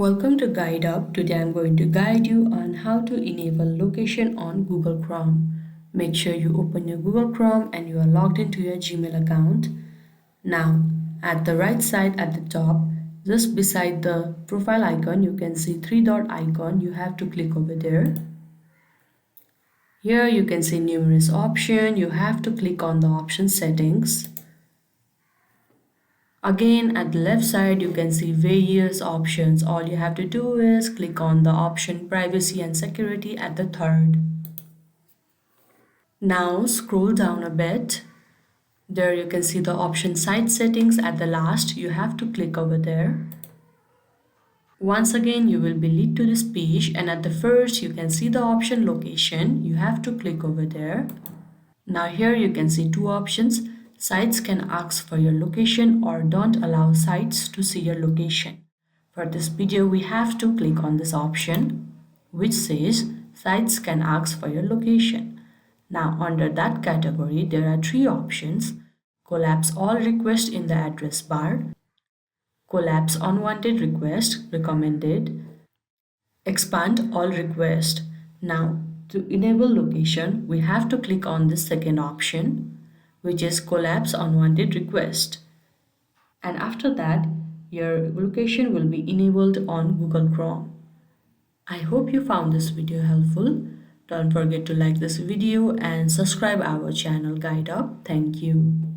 Welcome to Guide Up. Today I'm going to guide you on how to enable location on Google Chrome. Make sure you open your Google Chrome and you are logged into your Gmail account. Now, at the right side at the top, just beside the profile icon, you can see three dot icon. You have to click over there. Here you can see numerous options. You have to click on the option settings. Again, at the left side, you can see various options. All you have to do is click on the option privacy and security at the third. Now scroll down a bit. There you can see the option site settings at the last. You have to click over there. Once again, you will be lead to this page, and at the first, you can see the option location. You have to click over there. Now here you can see two options. Sites can ask for your location or don't allow sites to see your location. For this video, we have to click on this option which says sites can ask for your location. Now under that category, there are three options. Collapse all requests in the address bar, collapse unwanted request recommended, expand all requests. Now, to enable location, we have to click on the second option, which is collapse unwanted request. And after that, your location will be enabled on Google Chrome. I hope you found this video helpful. Don't forget to like this video and subscribe our channel Guide Up. Thank you.